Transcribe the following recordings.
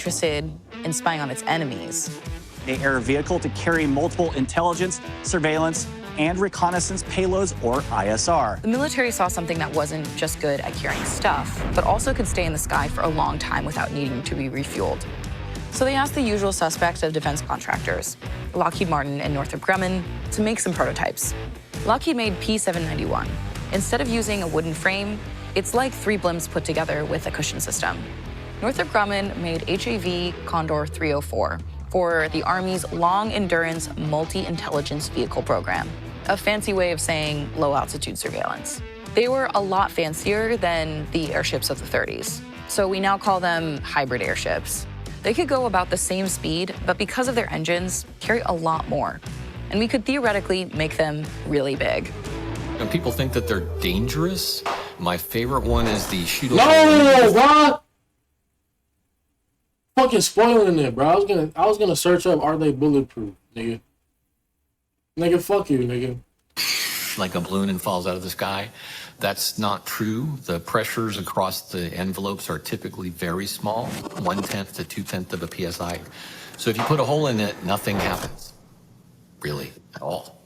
interested in spying on its enemies. An air vehicle to carry multiple intelligence, surveillance, and reconnaissance payloads, or ISR. The military saw something that wasn't just good at carrying stuff, but also could stay in the sky for a long time without needing to be refueled. So they asked the usual suspects of defense contractors, Lockheed Martin and Northrop Grumman, to make some prototypes. Lockheed made P-791. Instead of using a wooden frame, it's like 3 blimps put together with a cushion system. Northrop Grumman made HAV Condor 304 for the Army's Long Endurance Multi-Intelligence Vehicle program, a fancy way of saying low-altitude surveillance. They were a lot fancier than the airships of the 30s, so we now call them hybrid airships. They could go about the same speed, but because of their engines, carry a lot more. And we could theoretically make them really big. And people think that they're dangerous. My favorite one is the shoot-over. No, what? Fucking spoiling it, bro. I was gonna search up, are they bulletproof, nigga? Nigga, fuck you, nigga. Like a balloon and falls out of the sky. That's not true. The pressures across the envelopes are typically very small, 1/10 to 2/10 of a PSI. So if you put a hole in it, nothing happens, really, at all.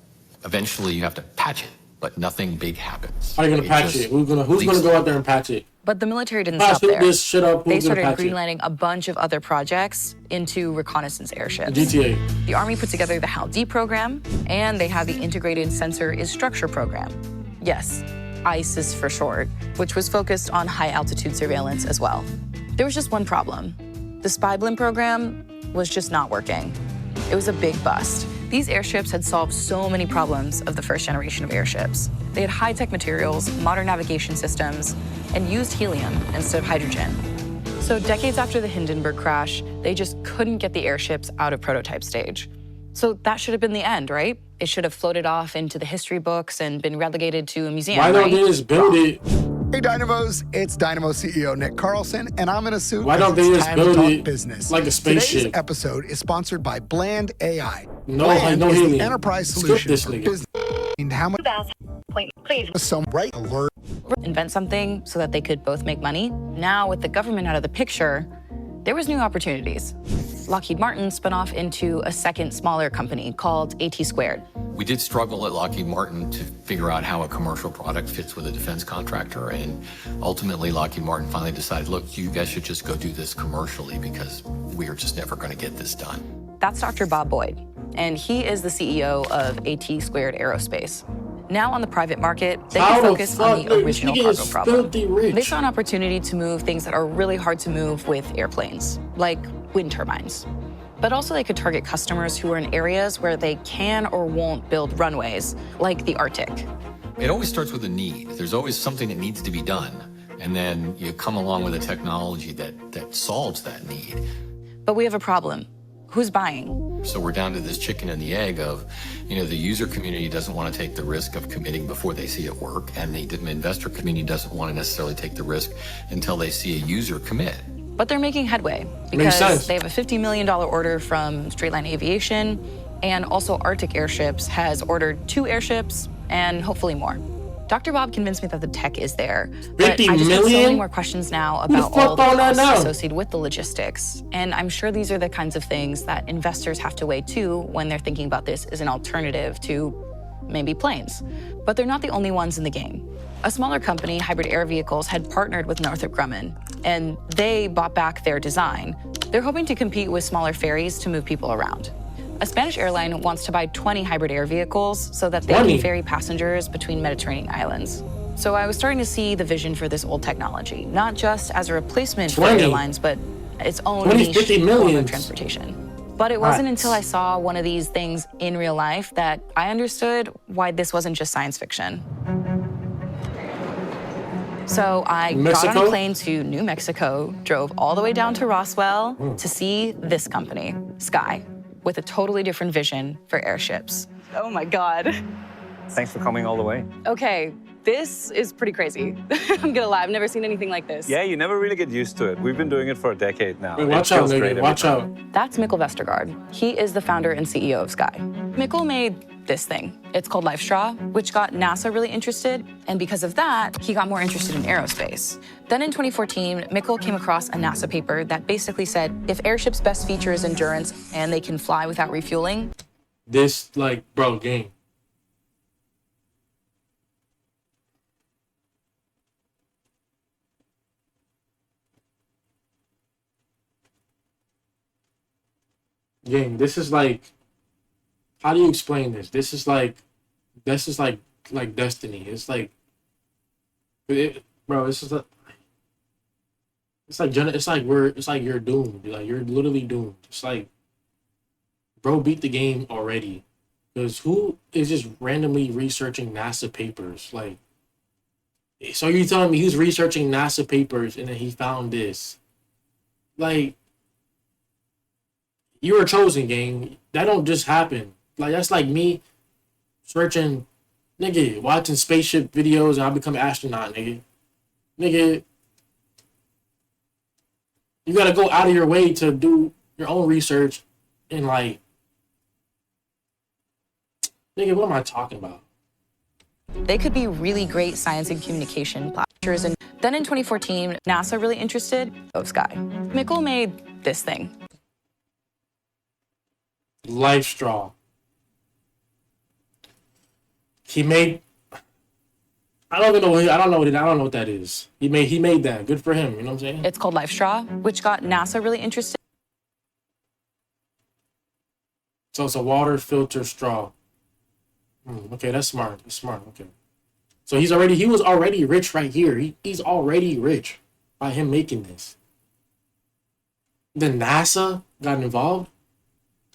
Eventually you have to patch it, but nothing big happens. How are you gonna patch it? Who's gonna go out there and patch it? But the military didn't stop there. This shit up. They started greenlighting a bunch of other projects into reconnaissance airships. GTA. The Army put together the HAL-D program, and they had the Integrated Sensor is Structure program. Yes, ICE for short, which was focused on high-altitude surveillance as well. There was just one problem. The spy blimp program was just not working. It was a big bust. These airships had solved so many problems of the first generation of airships. They had high-tech materials, modern navigation systems, and used helium instead of hydrogen. So decades after the Hindenburg crash, they just couldn't get the airships out of prototype stage. So that should have been the end, right? It should have floated off into the history books and been relegated to a museum, Why don't they just build it? Hey Dynamos, it's Dynamo CEO Nick Carlson, and I'm in a suit. Why don't they just build it business like a spaceship? Today's episode is sponsored by Bland AI. No, Bland no is helium. the enterprise Skip solution this for nigga. business. And how much? Please. Some right alert. Invent something so that they could both make money. Now, with the government out of the picture, there was new opportunities. Lockheed Martin spun off into a second, smaller company called AT². We did struggle at Lockheed Martin to figure out how a commercial product fits with a defense contractor, and ultimately Lockheed Martin finally decided, look, you guys should just go do this commercially because we are just never going to get this done. That's Dr. Bob Boyd, and he is the CEO of AT² Aerospace. Now on the private market, they can focus on the original cargo problem. They saw an opportunity to move things that are really hard to move with airplanes, like wind turbines. But also they could target customers who are in areas where they can or won't build runways, like the Arctic. It always starts with a need. There's always something that needs to be done. And then you come along with a technology that solves that need. But we have a problem. Who's buying? So we're down to this chicken and the egg of, the user community doesn't want to take the risk of committing before they see it work, and the investor community doesn't want to necessarily take the risk until they see a user commit. But they're making headway because they have a $50 million order from Straight Line Aviation, and also Arctic Airships has ordered 2 airships and hopefully more. Dr. Bob convinced me that the tech is there, but I just have so many more questions now about all the costs associated with the logistics. And I'm sure these are the kinds of things that investors have to weigh too when they're thinking about this as an alternative to maybe planes. But they're not the only ones in the game. A smaller company, Hybrid Air Vehicles, had partnered with Northrop Grumman, and they bought back their design. They're hoping to compete with smaller ferries to move people around. A Spanish airline wants to buy 20 hybrid air vehicles so that they can ferry passengers between Mediterranean islands. So I was starting to see the vision for this old technology, not just as a replacement for airlines, but its own niche form of transportation. But it wasn't until I saw one of these things in real life that I understood why this wasn't just science fiction. So I got on a plane to New Mexico, drove all the way down to Roswell to see this company, Sky, with a totally different vision for airships. Oh my God. Thanks for coming all the way. Okay, this is pretty crazy. I'm gonna lie, I've never seen anything like this. Yeah, you never really get used to it. We've been doing it for a decade now. Wait, watch out, nigga, watch out. That's Mikkel Vestergaard. He is the founder and CEO of Sky. Mikkel made this thing. It's called LifeStraw, which got NASA really interested, and because of that, he got more interested in aerospace. Then in 2014, Mikkel came across a NASA paper that basically said, if airships' best feature is endurance and they can fly without refueling. This, like, bro, game. Gang, this is like, how do you explain this? This is like destiny. It's like, bro, it's like you're doomed. Like, you're literally doomed. It's like, bro, beat the game already. Because who is just randomly researching NASA papers? Like, so you're telling me he's researching NASA papers and then he found this? Like, you were chosen, gang. That don't just happen. Like, that's like me searching, nigga, watching spaceship videos and I become an astronaut, nigga. Nigga, you gotta go out of your way to do your own research and, like, nigga, what am I talking about? They could be really great science and communication platforms. And then in 2014, NASA really interested of Sky. Mikkel made this thing. LifeStraw. He made. I don't know what that is. He made that. Good for him. You know what I'm saying? It's called LifeStraw, which got NASA really interested. So it's a water filter straw. Okay, that's smart. That's smart. Okay. So he was already rich right here. He's already rich by him making this. Then NASA got involved.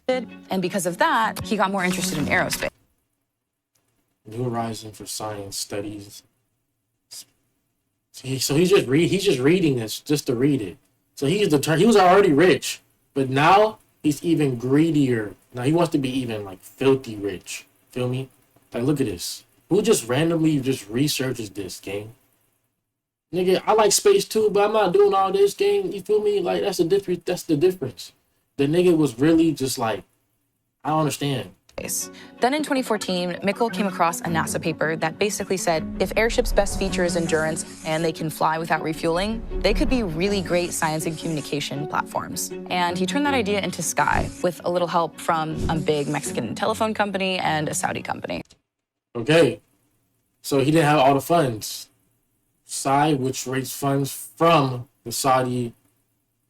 And because of that, he got more interested in aerospace. New Horizon for Science Studies. So he's just reading this just to read it. So he was already rich, but now he's even greedier. Now he wants to be even, like, filthy rich. Feel me? Like, look at this. Who just randomly just researches this, gang? Nigga, I like space too, but I'm not doing all this, gang. You feel me? Like, that's the difference. The nigga was really just like, I don't understand. Then in 2014, Mikkel came across a NASA paper that basically said, if airships' best feature is endurance and they can fly without refueling, they could be really great science and communication platforms. And he turned that idea into Sky with a little help from a big Mexican telephone company and a Saudi company. Okay. So he didn't have all the funds. Sky, which raised funds from the Saudi.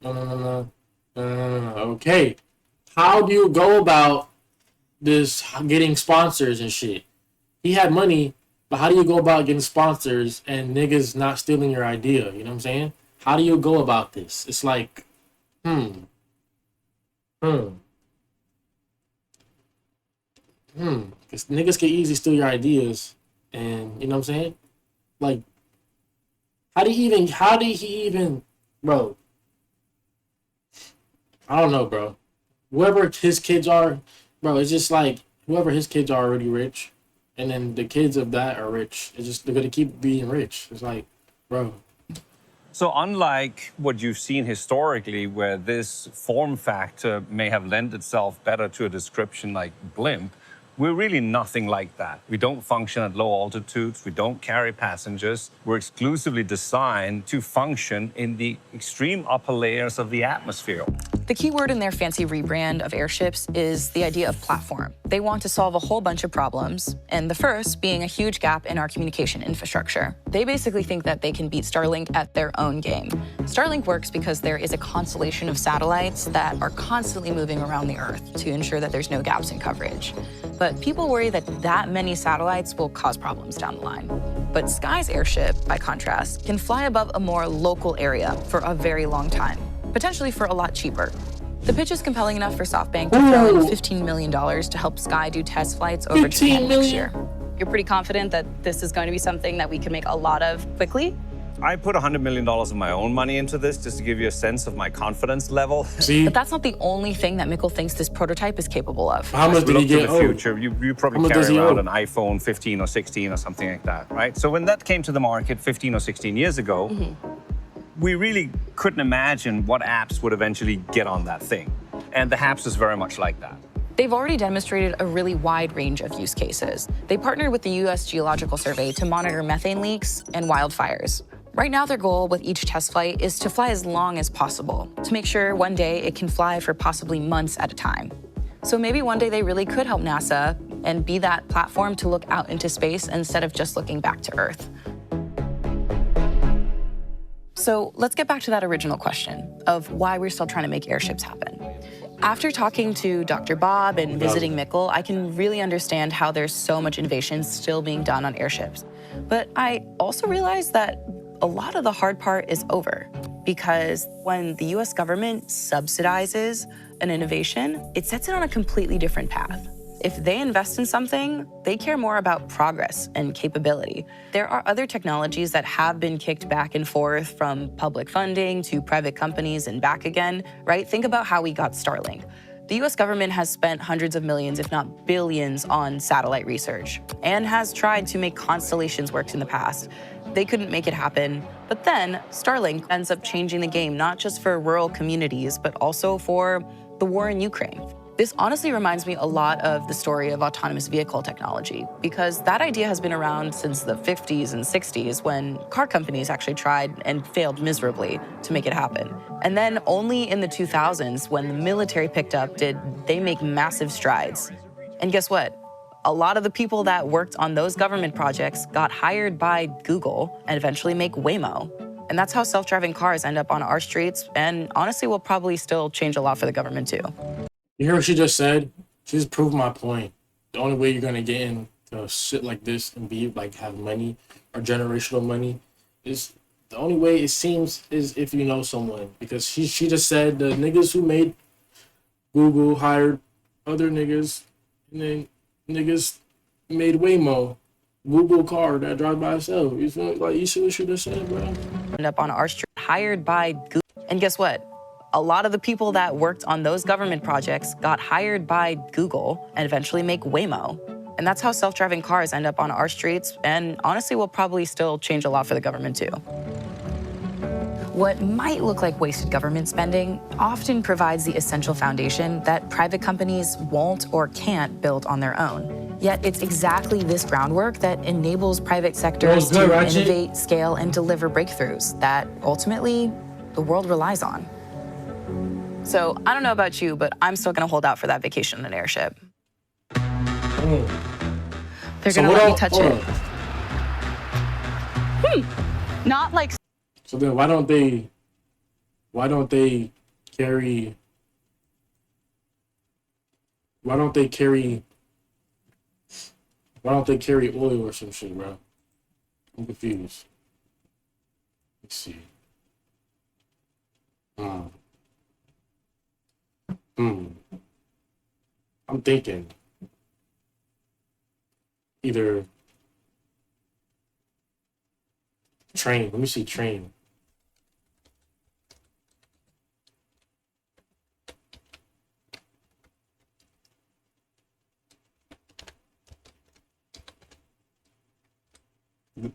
No. Okay. How do you go about this, getting sponsors and shit? He had money, but how do you go about getting sponsors and niggas not stealing your idea? You know what I'm saying? How do you go about this? It's like, Because niggas can easily steal your ideas, and you know what I'm saying? Like, how did he even, bro? I don't know, bro. Whoever his kids are, bro, it's just like, whoever his kids are already rich, and then the kids of that are rich. It's just, they're gonna keep being rich. It's like, bro. So unlike what you've seen historically, where this form factor may have lent itself better to a description like blimp, we're really nothing like that. We don't function at low altitudes. We don't carry passengers. We're exclusively designed to function in the extreme upper layers of the atmosphere. The key word in their fancy rebrand of airships is the idea of platform. They want to solve a whole bunch of problems, and the first being a huge gap in our communication infrastructure. They basically think that they can beat Starlink at their own game. Starlink works because there is a constellation of satellites that are constantly moving around the Earth to ensure that there's no gaps in coverage. But people worry that many satellites will cause problems down the line. But Sky's airship, by contrast, can fly above a more local area for a very long time, potentially for a lot cheaper. The pitch is compelling enough for SoftBank to throw in $15 million to help Sky do test flights over Japan next year. You're pretty confident that this is going to be something that we can make a lot of quickly? I put $100 million of my own money into this just to give you a sense of my confidence level. See? But that's not the only thing that Mikkel thinks this prototype is capable of. How much did he get? In the future, you probably carry around an iPhone 15 or 16 or something like that, right? So when that came to the market 15 or 16 years ago, we really couldn't imagine what apps would eventually get on that thing. And the HAPS is very much like that. They've already demonstrated a really wide range of use cases. They partnered with the US Geological Survey to monitor methane leaks and wildfires. Right now, their goal with each test flight is to fly as long as possible to make sure one day it can fly for possibly months at a time. So maybe one day they really could help NASA and be that platform to look out into space instead of just looking back to Earth. So let's get back to that original question of why we're still trying to make airships happen. After talking to Dr. Bob and visiting Mikkel, I can really understand how there's so much innovation still being done on airships. But I also realized that a lot of the hard part is over, because when the US government subsidizes an innovation, it sets it on a completely different path. If they invest in something, they care more about progress and capability. There are other technologies that have been kicked back and forth from public funding to private companies and back again, right? Think about how we got Starlink. The US government has spent hundreds of millions, if not billions, on satellite research and has tried to make constellations work in the past. They couldn't make it happen, but then Starlink ends up changing the game, not just for rural communities, but also for the war in Ukraine. This honestly reminds me a lot of the story of autonomous vehicle technology, because that idea has been around since the 50s and 60s when car companies actually tried and failed miserably to make it happen. And then only in the 2000s, when the military picked up, did they make massive strides. And guess what? A lot of the people that worked on those government projects got hired by Google and eventually make Waymo. And that's how self-driving cars end up on our streets, and honestly will probably still change a lot for the government too. You hear what she just said? She just proved my point. The only way you're gonna get into shit like this and be like have money or generational money is the only way it seems is if you know someone. Because she just said the niggas who made Google hired other niggas, and then niggas made Waymo, Google car that drives by itself. You feel like you see what she just said, bro? End up on our street, hired by Google. And guess what? A lot of the people that worked on those government projects got hired by Google and eventually make Waymo. And that's how self-driving cars end up on our streets, and honestly will probably still change a lot for the government too. What might look like wasted government spending often provides the essential foundation that private companies won't or can't build on their own. Yet it's exactly this groundwork that enables private sectors to innovate, scale, and deliver breakthroughs that ultimately the world relies on. So I don't know about you, but I'm still gonna hold out for that vacation in an airship. They're gonna let me touch it. Not like. So then why don't they carry oil or some shit, bro? I'm confused. Let's see. I'm thinking either train. Let me see train.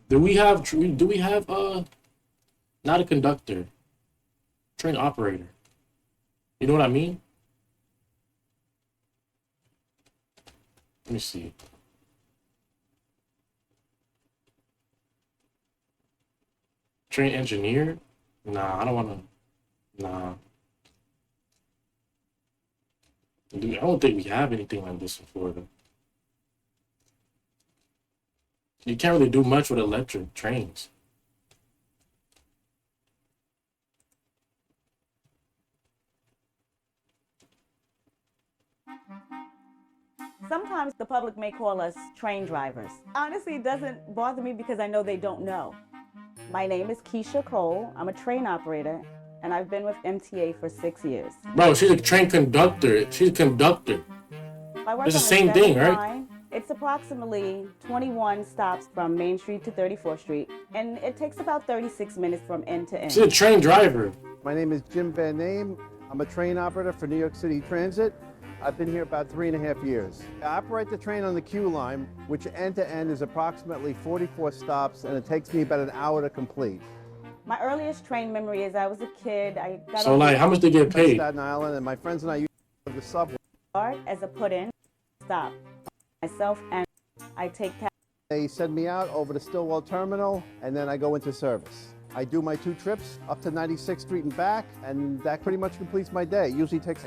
Do we have not a conductor, train operator? You know what I mean? Let me see. Train engineer? Nah, I don't want to. Nah. Dude, I don't think we have anything like this in Florida. You can't really do much with electric trains. Sometimes the public may call us train drivers. Honestly, it doesn't bother me because I know they don't know. My name is Keisha Cole. I'm a train operator, and I've been with MTA for 6 years. Bro, she's a train conductor. She's a conductor. It's the same thing, right? It's approximately 21 stops from Main Street to 34th Street, and it takes about 36 minutes from end to end. She's a train driver. My name is Jim Van Name. I'm a train operator for New York City Transit. I've been here about 3.5 years. I operate the train on the Q line, which end to end is approximately 44 stops, and it takes me about an hour to complete. My earliest train memory is I was a kid. I got so, like, how much they get paid? Staten Island, and my friends and I used to the subway. Start as a put-in, stop. Myself and I take cash. They send me out over the Stillwell terminal, and then I go into service. I do my 2 trips up to 96th Street and back, and that pretty much completes my day. It usually takes